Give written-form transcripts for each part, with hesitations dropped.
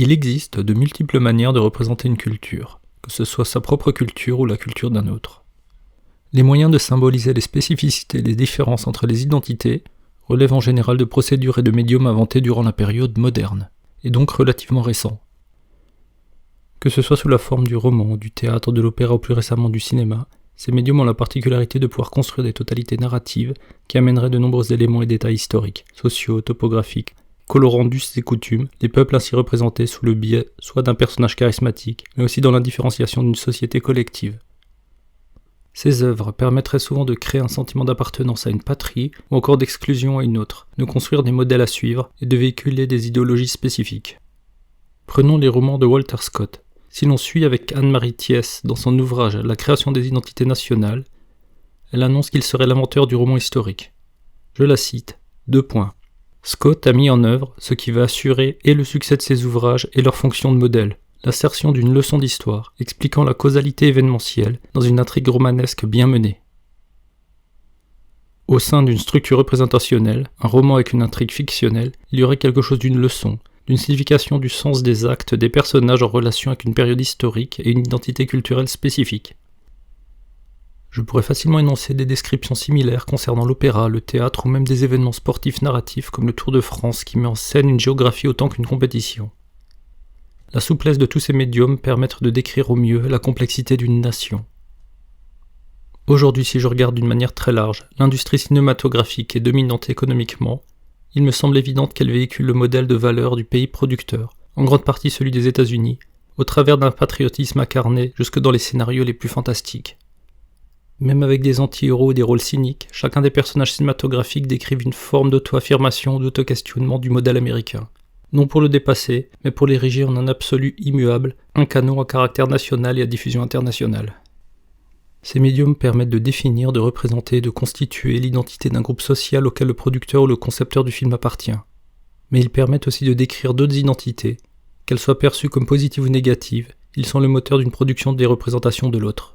Il existe de multiples manières de représenter une culture, que ce soit sa propre culture ou la culture d'un autre. Les moyens de symboliser les spécificités et les différences entre les identités relèvent en général de procédures et de médiums inventés durant la période moderne, et donc relativement récents. Que ce soit sous la forme du roman, du théâtre, de l'opéra ou plus récemment du cinéma, ces médiums ont la particularité de pouvoir construire des totalités narratives qui amèneraient de nombreux éléments et détails historiques, sociaux, topographiques, colorant d'us et coutumes, les peuples ainsi représentés sous le biais soit d'un personnage charismatique, mais aussi dans l'indifférenciation d'une société collective. Ces œuvres permettraient souvent de créer un sentiment d'appartenance à une patrie ou encore d'exclusion à une autre, de construire des modèles à suivre et de véhiculer des idéologies spécifiques. Prenons les romans de Walter Scott. Si l'on suit avec Anne-Marie Thiès dans son ouvrage La création des identités nationales, elle annonce qu'il serait l'inventeur du roman historique. Je la cite, : Scott a mis en œuvre ce qui va assurer et le succès de ses ouvrages et leur fonction de modèle, l'assertion d'une leçon d'histoire, expliquant la causalité événementielle dans une intrigue romanesque bien menée. Au sein d'une structure représentationnelle, un roman avec une intrigue fictionnelle, il y aurait quelque chose d'une leçon, d'une signification du sens des actes des personnages en relation avec une période historique et une identité culturelle spécifique. Je pourrais facilement énoncer des descriptions similaires concernant l'opéra, le théâtre ou même des événements sportifs narratifs comme le Tour de France qui met en scène une géographie autant qu'une compétition. La souplesse de tous ces médiums permet de décrire au mieux la complexité d'une nation. Aujourd'hui, si je regarde d'une manière très large, l'industrie cinématographique est dominante économiquement, il me semble évident qu'elle véhicule le modèle de valeur du pays producteur, en grande partie celui des États-Unis, au travers d'un patriotisme incarné jusque dans les scénarios les plus fantastiques. Même avec des anti-héros et des rôles cyniques, chacun des personnages cinématographiques décrivent une forme d'auto-affirmation ou d'auto-questionnement du modèle américain. Non pour le dépasser, mais pour l'ériger en un absolu immuable, un canon à caractère national et à diffusion internationale. Ces médiums permettent de définir, de représenter et de constituer l'identité d'un groupe social auquel le producteur ou le concepteur du film appartient. Mais ils permettent aussi de décrire d'autres identités, qu'elles soient perçues comme positives ou négatives, ils sont le moteur d'une production des représentations de l'autre.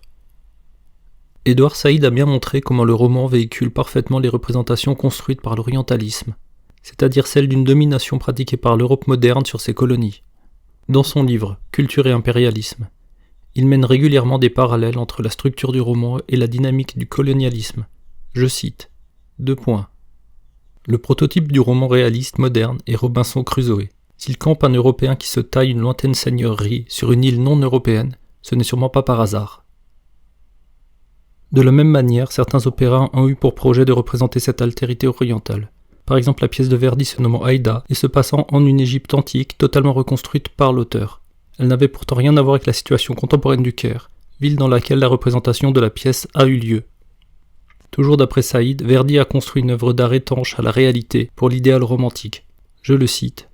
Edward Said a bien montré comment le roman véhicule parfaitement les représentations construites par l'orientalisme, c'est-à-dire celles d'une domination pratiquée par l'Europe moderne sur ses colonies. Dans son livre « Culture et impérialisme », il mène régulièrement des parallèles entre la structure du roman et la dynamique du colonialisme. Je cite : Le prototype du roman réaliste moderne est Robinson Crusoe. S'il campe un Européen qui se taille une lointaine seigneurie sur une île non européenne, ce n'est sûrement pas par hasard. De la même manière, certains opéras ont eu pour projet de représenter cette altérité orientale. Par exemple, la pièce de Verdi se nommant Aïda et se passant en une Égypte antique totalement reconstruite par l'auteur. Elle n'avait pourtant rien à voir avec la situation contemporaine du Caire, ville dans laquelle la représentation de la pièce a eu lieu. Toujours d'après Saïd, Verdi a construit une œuvre d'art étanche à la réalité pour l'idéal romantique. Je le cite :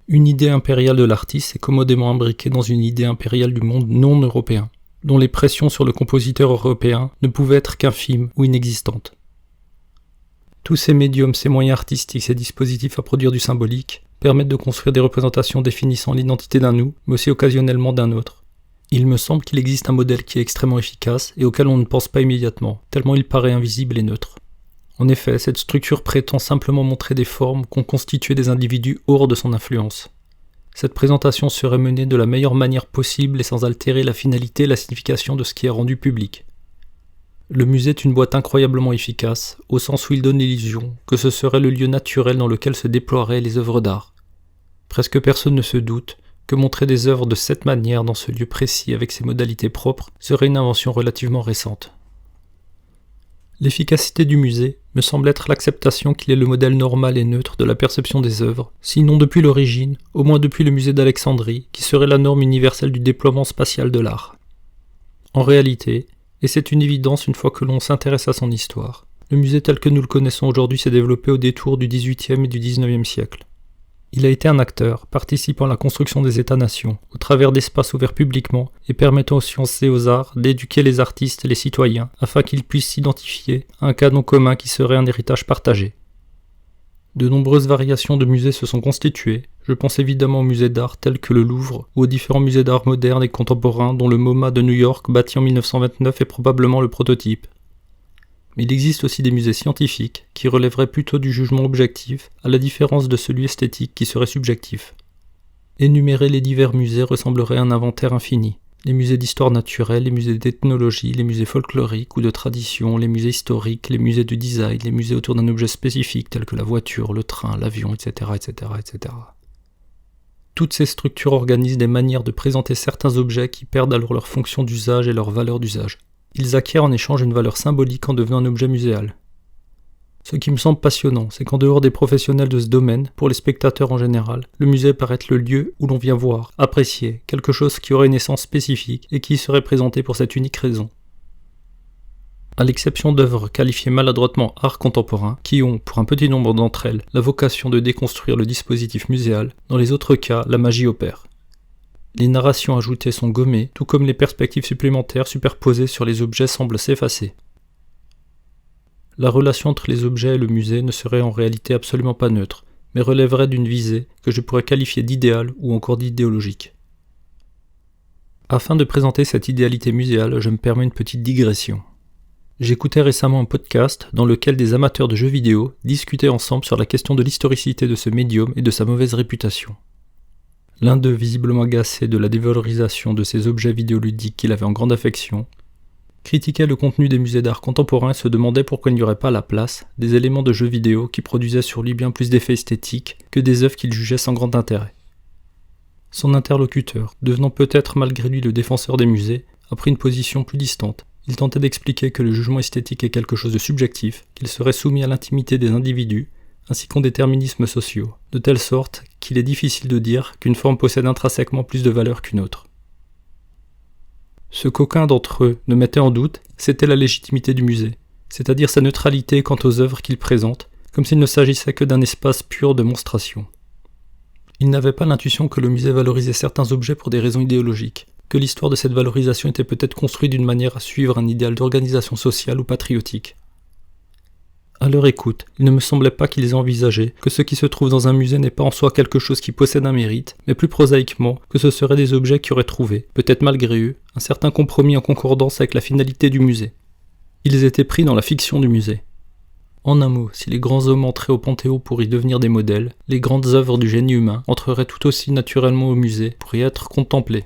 Une idée impériale de l'artiste est commodément imbriquée dans une idée impériale du monde non européen, dont les pressions sur le compositeur européen ne pouvaient être qu'infimes ou inexistantes. Tous ces médiums, ces moyens artistiques, ces dispositifs à produire du symbolique, permettent de construire des représentations définissant l'identité d'un nous, mais aussi occasionnellement d'un autre. Il me semble qu'il existe un modèle qui est extrêmement efficace et auquel on ne pense pas immédiatement, tellement il paraît invisible et neutre. En effet, cette structure prétend simplement montrer des formes qu'ont constituées des individus hors de son influence. Cette présentation serait menée de la meilleure manière possible et sans altérer la finalité et la signification de ce qui est rendu public. Le musée est une boîte incroyablement efficace, au sens où il donne l'illusion que ce serait le lieu naturel dans lequel se déploieraient les œuvres d'art. Presque personne ne se doute que montrer des œuvres de cette manière dans ce lieu précis avec ses modalités propres serait une invention relativement récente. L'efficacité du musée me semble être l'acceptation qu'il est le modèle normal et neutre de la perception des œuvres, sinon depuis l'origine, au moins depuis le musée d'Alexandrie, qui serait la norme universelle du déploiement spatial de l'art. En réalité, et c'est une évidence une fois que l'on s'intéresse à son histoire, le musée tel que nous le connaissons aujourd'hui s'est développé au détour du XVIIIe et du XIXe siècle. Il a été un acteur, participant à la construction des États-nations, au travers d'espaces ouverts publiquement et permettant aux sciences et aux arts d'éduquer les artistes et les citoyens afin qu'ils puissent s'identifier à un canon commun qui serait un héritage partagé. De nombreuses variations de musées se sont constituées, je pense évidemment aux musées d'art tels que le Louvre ou aux différents musées d'art modernes et contemporains dont le MoMA de New York bâti en 1929 est probablement le prototype. Mais il existe aussi des musées scientifiques qui relèveraient plutôt du jugement objectif, à la différence de celui esthétique qui serait subjectif. Énumérer les divers musées ressemblerait à un inventaire infini. Les musées d'histoire naturelle, les musées d'ethnologie, les musées folkloriques ou de tradition, les musées historiques, les musées du design, les musées autour d'un objet spécifique tel que la voiture, le train, l'avion, etc., etc., etc. Toutes ces structures organisent des manières de présenter certains objets qui perdent alors leur fonction d'usage et leur valeur d'usage. Ils acquièrent en échange une valeur symbolique en devenant un objet muséal. Ce qui me semble passionnant, c'est qu'en dehors des professionnels de ce domaine, pour les spectateurs en général, le musée paraît être le lieu où l'on vient voir, apprécier, quelque chose qui aurait une essence spécifique et qui serait présenté pour cette unique raison. À l'exception d'œuvres qualifiées maladroitement art contemporain, qui ont, pour un petit nombre d'entre elles, la vocation de déconstruire le dispositif muséal, dans les autres cas, la magie opère. Les narrations ajoutées sont gommées, tout comme les perspectives supplémentaires superposées sur les objets semblent s'effacer. La relation entre les objets et le musée ne serait en réalité absolument pas neutre, mais relèverait d'une visée que je pourrais qualifier d'idéale ou encore d'idéologique. Afin de présenter cette idéalité muséale, je me permets une petite digression. J'écoutais récemment un podcast dans lequel des amateurs de jeux vidéo discutaient ensemble sur la question de l'historicité de ce médium et de sa mauvaise réputation. L'un d'eux, visiblement agacé de la dévalorisation de ces objets vidéoludiques qu'il avait en grande affection, critiquait le contenu des musées d'art contemporain et se demandait pourquoi il n'y aurait pas à la place des éléments de jeux vidéo qui produisaient sur lui bien plus d'effets esthétiques que des œuvres qu'il jugeait sans grand intérêt. Son interlocuteur, devenant peut-être malgré lui le défenseur des musées, a pris une position plus distante. Il tentait d'expliquer que le jugement esthétique est quelque chose de subjectif, qu'il serait soumis à l'intimité des individus, ainsi qu'aux déterminismes sociaux, de telle sorte qu'il est difficile de dire qu'une forme possède intrinsèquement plus de valeur qu'une autre. Ce qu'aucun d'entre eux ne mettait en doute, c'était la légitimité du musée, c'est-à-dire sa neutralité quant aux œuvres qu'il présente, comme s'il ne s'agissait que d'un espace pur de monstration. Il n'avait pas l'intuition que le musée valorisait certains objets pour des raisons idéologiques, que l'histoire de cette valorisation était peut-être construite d'une manière à suivre un idéal d'organisation sociale ou patriotique. À leur écoute, il ne me semblait pas qu'ils aient envisagé que ce qui se trouve dans un musée n'est pas en soi quelque chose qui possède un mérite, mais plus prosaïquement que ce seraient des objets qui auraient trouvé, peut-être malgré eux, un certain compromis en concordance avec la finalité du musée. Ils étaient pris dans la fiction du musée. En un mot, si les grands hommes entraient au Panthéon pour y devenir des modèles, les grandes œuvres du génie humain entreraient tout aussi naturellement au musée pour y être contemplées.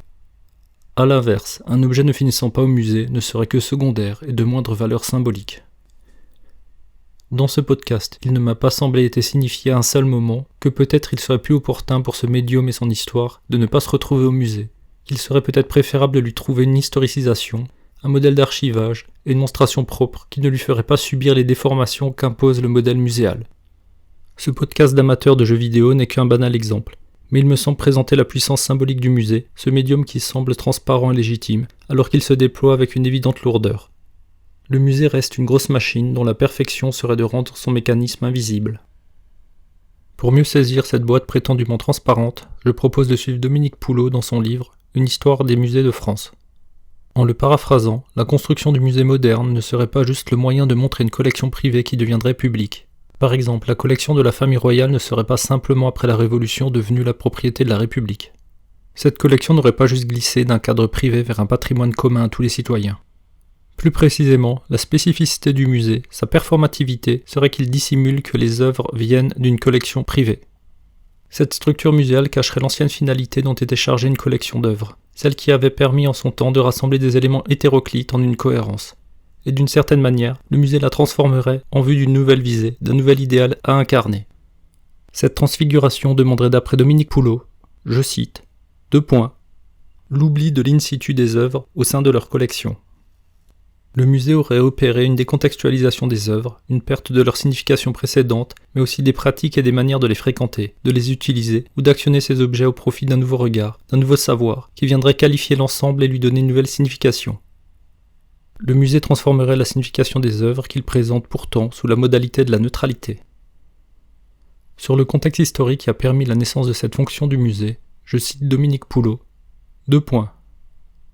A l'inverse, un objet ne finissant pas au musée ne serait que secondaire et de moindre valeur symbolique. Dans ce podcast, il ne m'a pas semblé été signifié à un seul moment que peut-être il serait plus opportun pour ce médium et son histoire de ne pas se retrouver au musée, qu'il serait peut-être préférable de lui trouver une historicisation, un modèle d'archivage et une monstration propre qui ne lui ferait pas subir les déformations qu'impose le modèle muséal. Ce podcast d'amateurs de jeux vidéo n'est qu'un banal exemple, mais il me semble présenter la puissance symbolique du musée, ce médium qui semble transparent et légitime, alors qu'il se déploie avec une évidente lourdeur. Le musée reste une grosse machine dont la perfection serait de rendre son mécanisme invisible. Pour mieux saisir cette boîte prétendument transparente, je propose de suivre Dominique Poulot dans son livre « Une histoire des musées de France ». En le paraphrasant, la construction du musée moderne ne serait pas juste le moyen de montrer une collection privée qui deviendrait publique. Par exemple, la collection de la famille royale ne serait pas simplement après la Révolution devenue la propriété de la République. Cette collection n'aurait pas juste glissé d'un cadre privé vers un patrimoine commun à tous les citoyens. Plus précisément, la spécificité du musée, sa performativité, serait qu'il dissimule que les œuvres viennent d'une collection privée. Cette structure muséale cacherait l'ancienne finalité dont était chargée une collection d'œuvres, celle qui avait permis en son temps de rassembler des éléments hétéroclites en une cohérence. Et d'une certaine manière, le musée la transformerait en vue d'une nouvelle visée, d'un nouvel idéal à incarner. Cette transfiguration demanderait d'après Dominique Poulot, je cite, « l'oubli de l'in situ des œuvres au sein de leur collection ». Le musée aurait opéré une décontextualisation des œuvres, une perte de leur signification précédente, mais aussi des pratiques et des manières de les fréquenter, de les utiliser ou d'actionner ces objets au profit d'un nouveau regard, d'un nouveau savoir, qui viendrait qualifier l'ensemble et lui donner une nouvelle signification. Le musée transformerait la signification des œuvres qu'il présente pourtant sous la modalité de la neutralité. Sur le contexte historique qui a permis la naissance de cette fonction du musée, je cite Dominique Poulot,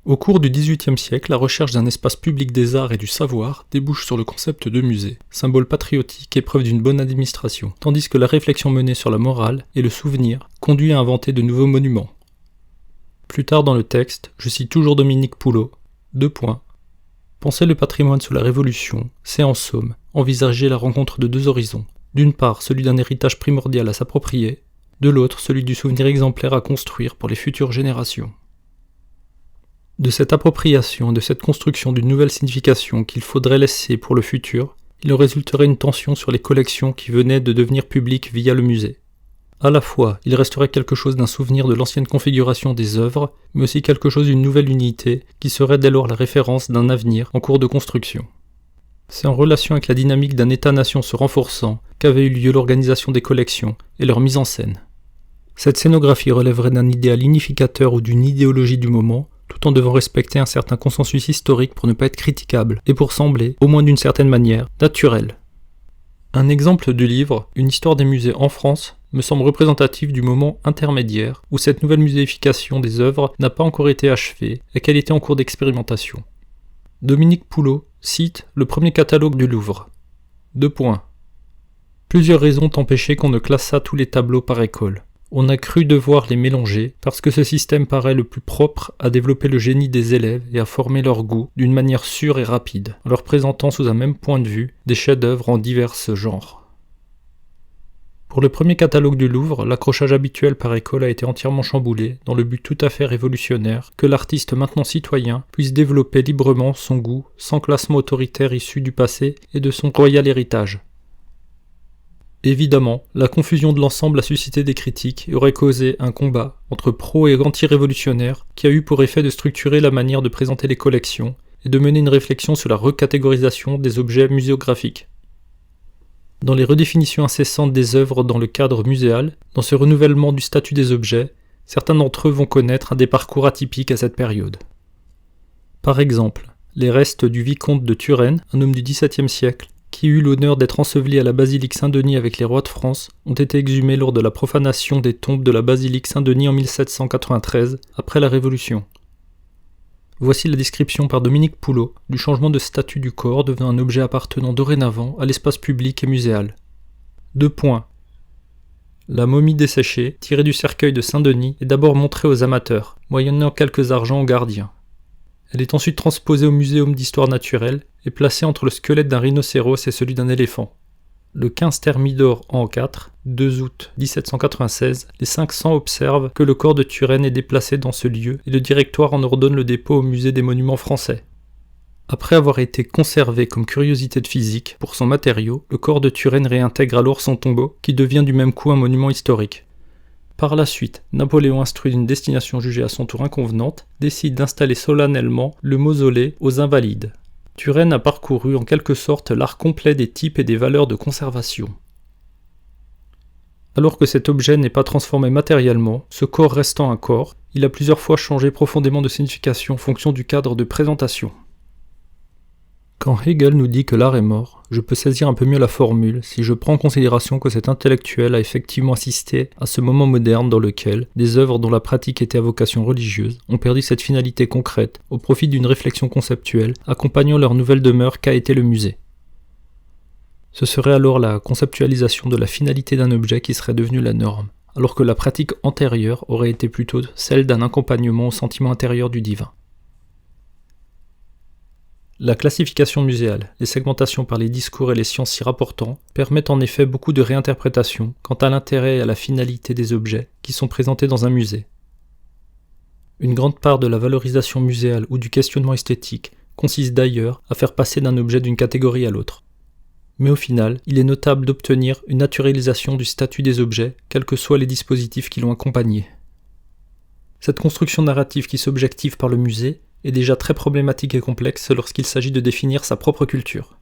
Au cours du XVIIIe siècle, la recherche d'un espace public des arts et du savoir débouche sur le concept de musée, symbole patriotique et preuve d'une bonne administration, tandis que la réflexion menée sur la morale et le souvenir conduit à inventer de nouveaux monuments. Plus tard dans le texte, je cite toujours Dominique Poulot, Penser le patrimoine sous la Révolution, c'est en somme envisager la rencontre de deux horizons. D'une part, celui d'un héritage primordial à s'approprier, de l'autre celui du souvenir exemplaire à construire pour les futures générations. De cette appropriation et de cette construction d'une nouvelle signification qu'il faudrait laisser pour le futur, il en résulterait une tension sur les collections qui venaient de devenir publiques via le musée. À la fois, il resterait quelque chose d'un souvenir de l'ancienne configuration des œuvres, mais aussi quelque chose d'une nouvelle unité qui serait dès lors la référence d'un avenir en cours de construction. C'est en relation avec la dynamique d'un État-nation se renforçant qu'avait eu lieu l'organisation des collections et leur mise en scène. Cette scénographie relèverait d'un idéal unificateur ou d'une idéologie du moment, tout en devant respecter un certain consensus historique pour ne pas être critiquable et pour sembler, au moins d'une certaine manière, naturel. Un exemple du livre « Une histoire des musées en France » me semble représentatif du moment intermédiaire où cette nouvelle muséification des œuvres n'a pas encore été achevée et qu'elle était en cours d'expérimentation. Dominique Poulot cite le premier catalogue du Louvre. 2 points. Plusieurs raisons ont empêché qu'on ne classât tous les tableaux par école. On a cru devoir les mélanger parce que ce système paraît le plus propre à développer le génie des élèves et à former leur goût d'une manière sûre et rapide, en leur présentant sous un même point de vue des chefs-d'œuvre en divers genres. Pour le premier catalogue du Louvre, l'accrochage habituel par école a été entièrement chamboulé dans le but tout à fait révolutionnaire que l'artiste maintenant citoyen puisse développer librement son goût sans classement autoritaire issu du passé et de son royal héritage. Évidemment, la confusion de l'ensemble a suscité des critiques et aurait causé un combat entre pro et anti-révolutionnaires qui a eu pour effet de structurer la manière de présenter les collections et de mener une réflexion sur la recatégorisation des objets muséographiques. Dans les redéfinitions incessantes des œuvres dans le cadre muséal, dans ce renouvellement du statut des objets, certains d'entre eux vont connaître des parcours atypiques à cette période. Par exemple, les restes du vicomte de Turenne, un homme du XVIIe siècle, qui eut l'honneur d'être enseveli à la basilique Saint-Denis avec les rois de France, ont été exhumés lors de la profanation des tombes de la basilique Saint-Denis en 1793, après la Révolution. Voici la description par Dominique Poulot du changement de statut du corps devenant un objet appartenant dorénavant à l'espace public et muséal. 2 points. La momie desséchée, tirée du cercueil de Saint-Denis, est d'abord montrée aux amateurs, moyennant quelques argents aux gardiens. Elle est ensuite transposée au Muséum d'histoire naturelle et placée entre le squelette d'un rhinocéros et celui d'un éléphant. Le 15 Thermidor an 4, 2 août 1796, les 500 observent que le corps de Turenne est déplacé dans ce lieu et le directoire en ordonne le dépôt au musée des monuments français. Après avoir été conservé comme curiosité de physique pour son matériau, le corps de Turenne réintègre alors son tombeau, qui devient du même coup un monument historique. Par la suite, Napoléon, instruit d'une destination jugée à son tour inconvenante, décide d'installer solennellement le mausolée aux Invalides. Turenne a parcouru en quelque sorte l'art complet des types et des valeurs de conservation. Alors que cet objet n'est pas transformé matériellement, ce corps restant un corps, il a plusieurs fois changé profondément de signification en fonction du cadre de présentation. Quand Hegel nous dit que l'art est mort, je peux saisir un peu mieux la formule si je prends en considération que cet intellectuel a effectivement assisté à ce moment moderne dans lequel des œuvres dont la pratique était à vocation religieuse ont perdu cette finalité concrète au profit d'une réflexion conceptuelle accompagnant leur nouvelle demeure qu'a été le musée. Ce serait alors la conceptualisation de la finalité d'un objet qui serait devenue la norme, alors que la pratique antérieure aurait été plutôt celle d'un accompagnement au sentiment intérieur du divin. La classification muséale, les segmentations par les discours et les sciences s'y rapportant, permettent en effet beaucoup de réinterprétations quant à l'intérêt et à la finalité des objets qui sont présentés dans un musée. Une grande part de la valorisation muséale ou du questionnement esthétique consiste d'ailleurs à faire passer d'un objet d'une catégorie à l'autre. Mais au final, il est notable d'obtenir une naturalisation du statut des objets, quels que soient les dispositifs qui l'ont accompagné. Cette construction narrative qui s'objective par le musée est déjà très problématique et complexe lorsqu'il s'agit de définir sa propre culture.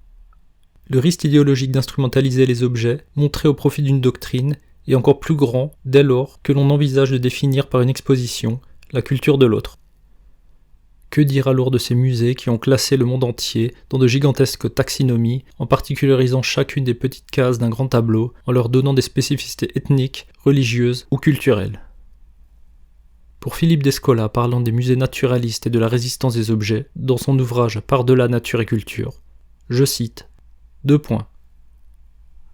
Le risque idéologique d'instrumentaliser les objets, montré au profit d'une doctrine, est encore plus grand dès lors que l'on envisage de définir par une exposition la culture de l'autre. Que dire alors de ces musées qui ont classé le monde entier dans de gigantesques taxonomies, en particularisant chacune des petites cases d'un grand tableau, en leur donnant des spécificités ethniques, religieuses ou culturelles. Pour Philippe Descola, parlant des musées naturalistes et de la résistance des objets, dans son ouvrage Par-delà nature et culture, je cite 2 points.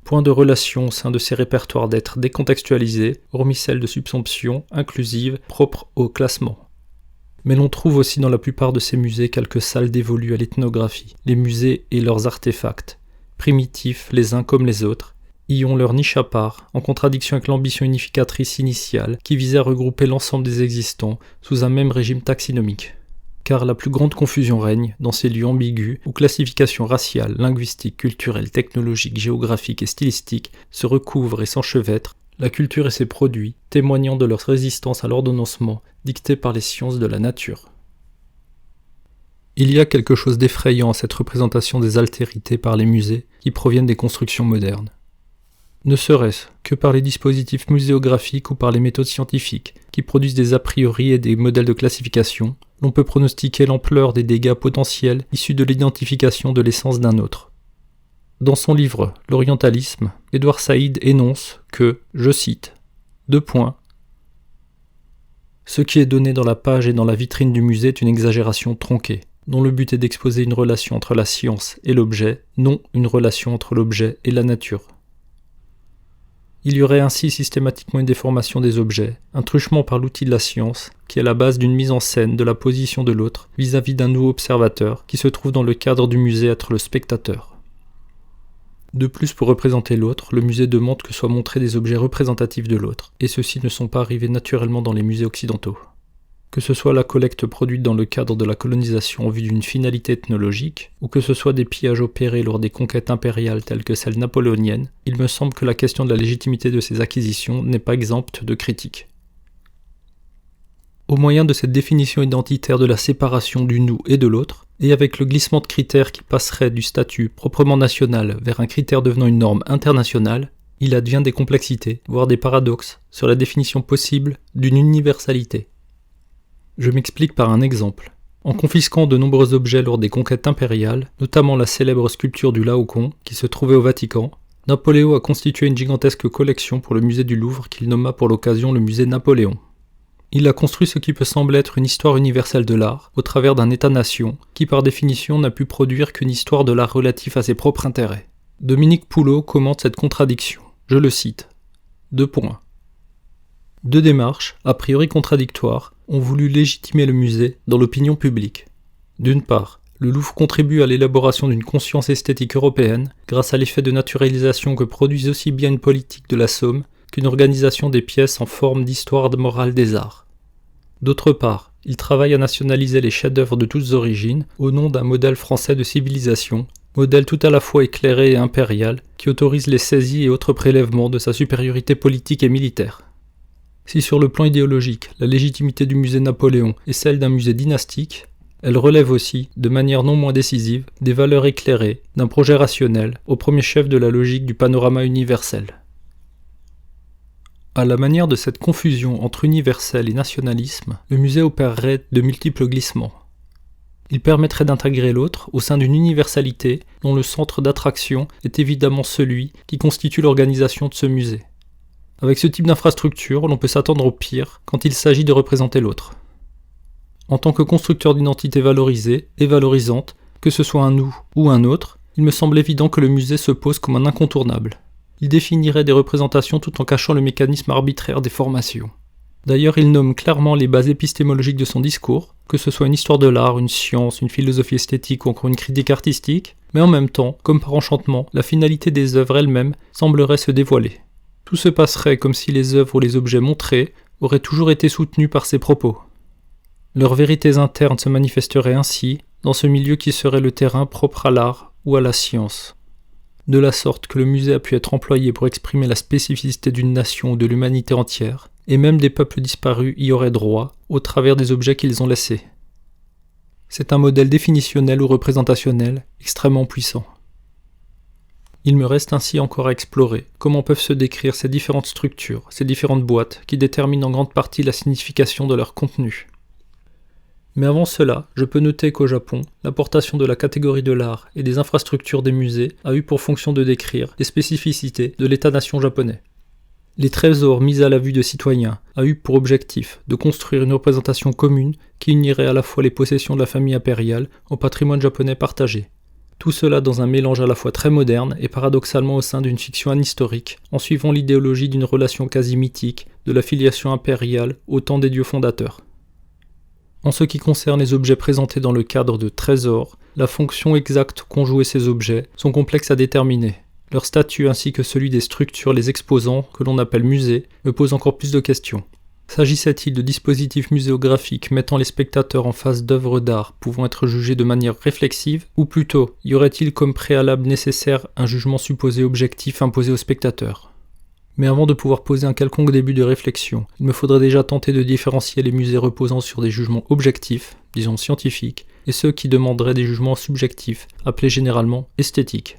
Point de relation au sein de ces répertoires d'êtres décontextualisés, hormis celle de subsomption, inclusive, propre au classement. Mais l'on trouve aussi dans la plupart de ces musées quelques salles dévolues à l'ethnographie, les musées et leurs artefacts, primitifs les uns comme les autres, y ont leur niche à part, en contradiction avec l'ambition unificatrice initiale qui visait à regrouper l'ensemble des existants sous un même régime taxinomique. Car la plus grande confusion règne dans ces lieux ambigus où classifications raciales, linguistiques, culturelles, technologiques, géographiques et stylistiques se recouvrent et s'enchevêtrent, la culture et ses produits témoignant de leur résistance à l'ordonnancement dicté par les sciences de la nature. Il y a quelque chose d'effrayant à cette représentation des altérités par les musées qui proviennent des constructions modernes. Ne serait-ce que par les dispositifs muséographiques ou par les méthodes scientifiques qui produisent des a priori et des modèles de classification, l'on peut pronostiquer l'ampleur des dégâts potentiels issus de l'identification de l'essence d'un autre. Dans son livre « L'orientalisme », Edward Said énonce que, je cite, « Ce qui est donné dans la page et dans la vitrine du musée est une exagération tronquée, dont le but est d'exposer une relation entre la science et l'objet, non une relation entre l'objet et la nature. Il y aurait ainsi systématiquement une déformation des objets, un truchement par l'outil de la science, qui est la base d'une mise en scène de la position de l'autre vis-à-vis d'un nouveau observateur qui se trouve dans le cadre du musée être le spectateur. De plus, pour représenter l'autre, le musée demande que soient montrés des objets représentatifs de l'autre, et ceux-ci ne sont pas arrivés naturellement dans les musées occidentaux. Que ce soit la collecte produite dans le cadre de la colonisation en vue d'une finalité ethnologique, ou que ce soit des pillages opérés lors des conquêtes impériales telles que celles napoléoniennes, il me semble que la question de la légitimité de ces acquisitions n'est pas exempte de critique. Au moyen de cette définition identitaire de la séparation du nous et de l'autre, et avec le glissement de critères qui passerait du statut proprement national vers un critère devenant une norme internationale, il advient des complexités, voire des paradoxes, sur la définition possible d'une universalité. Je m'explique par un exemple. En confisquant de nombreux objets lors des conquêtes impériales, notamment la célèbre sculpture du Laocoon, qui se trouvait au Vatican, Napoléon a constitué une gigantesque collection pour le musée du Louvre qu'il nomma pour l'occasion le musée Napoléon. Il a construit ce qui peut sembler être une histoire universelle de l'art, au travers d'un État-nation, qui par définition n'a pu produire qu'une histoire de l'art relatif à ses propres intérêts. Dominique Poulot commente cette contradiction. Je le cite. Deux démarches, a priori contradictoires, ont voulu légitimer le musée dans l'opinion publique. D'une part, le Louvre contribue à l'élaboration d'une conscience esthétique européenne grâce à l'effet de naturalisation que produit aussi bien une politique de la somme qu'une organisation des pièces en forme d'histoire morale des arts. D'autre part, il travaille à nationaliser les chefs-d'œuvre de toutes origines au nom d'un modèle français de civilisation, modèle tout à la fois éclairé et impérial qui autorise les saisies et autres prélèvements de sa supériorité politique et militaire. Si sur le plan idéologique, la légitimité du musée Napoléon est celle d'un musée dynastique, elle relève aussi, de manière non moins décisive, des valeurs éclairées, d'un projet rationnel, au premier chef de la logique du panorama universel. À la manière de cette confusion entre universel et nationalisme, le musée opérerait de multiples glissements. Il permettrait d'intégrer l'autre au sein d'une universalité dont le centre d'attraction est évidemment celui qui constitue l'organisation de ce musée. Avec ce type d'infrastructure, l'on peut s'attendre au pire quand il s'agit de représenter l'autre. En tant que constructeur d'identité valorisée et valorisante, que ce soit un nous ou un autre, il me semble évident que le musée se pose comme un incontournable. Il définirait des représentations tout en cachant le mécanisme arbitraire des formations. D'ailleurs, il nomme clairement les bases épistémologiques de son discours, que ce soit une histoire de l'art, une science, une philosophie esthétique ou encore une critique artistique, mais en même temps, comme par enchantement, la finalité des œuvres elles-mêmes semblerait se dévoiler. Tout se passerait comme si les œuvres ou les objets montrés auraient toujours été soutenus par ses propos. Leurs vérités internes se manifesteraient ainsi dans ce milieu qui serait le terrain propre à l'art ou à la science. De la sorte que le musée a pu être employé pour exprimer la spécificité d'une nation ou de l'humanité entière, et même des peuples disparus y auraient droit au travers des objets qu'ils ont laissés. C'est un modèle définitionnel ou représentationnel extrêmement puissant. Il me reste ainsi encore à explorer comment peuvent se décrire ces différentes structures, ces différentes boîtes qui déterminent en grande partie la signification de leur contenu. Mais avant cela, je peux noter qu'au Japon, l'importation de la catégorie de l'art et des infrastructures des musées a eu pour fonction de décrire les spécificités de l'État-nation japonais. Les trésors mis à la vue de citoyens a eu pour objectif de construire une représentation commune qui unirait à la fois les possessions de la famille impériale au patrimoine japonais partagé. Tout cela dans un mélange à la fois très moderne et paradoxalement au sein d'une fiction anhistorique, en suivant l'idéologie d'une relation quasi mythique de la filiation impériale au temps des dieux fondateurs. En ce qui concerne les objets présentés dans le cadre de trésors, la fonction exacte qu'ont joué ces objets sont complexes à déterminer. Leur statut ainsi que celui des structures les exposant, que l'on appelle musées, me posent encore plus de questions. S'agissait-il de dispositifs muséographiques mettant les spectateurs en face d'œuvres d'art pouvant être jugées de manière réflexive, ou plutôt, y aurait-il comme préalable nécessaire un jugement supposé objectif imposé aux spectateurs ? Mais avant de pouvoir poser un quelconque début de réflexion, il me faudrait déjà tenter de différencier les musées reposant sur des jugements objectifs, disons scientifiques, et ceux qui demanderaient des jugements subjectifs, appelés généralement esthétiques.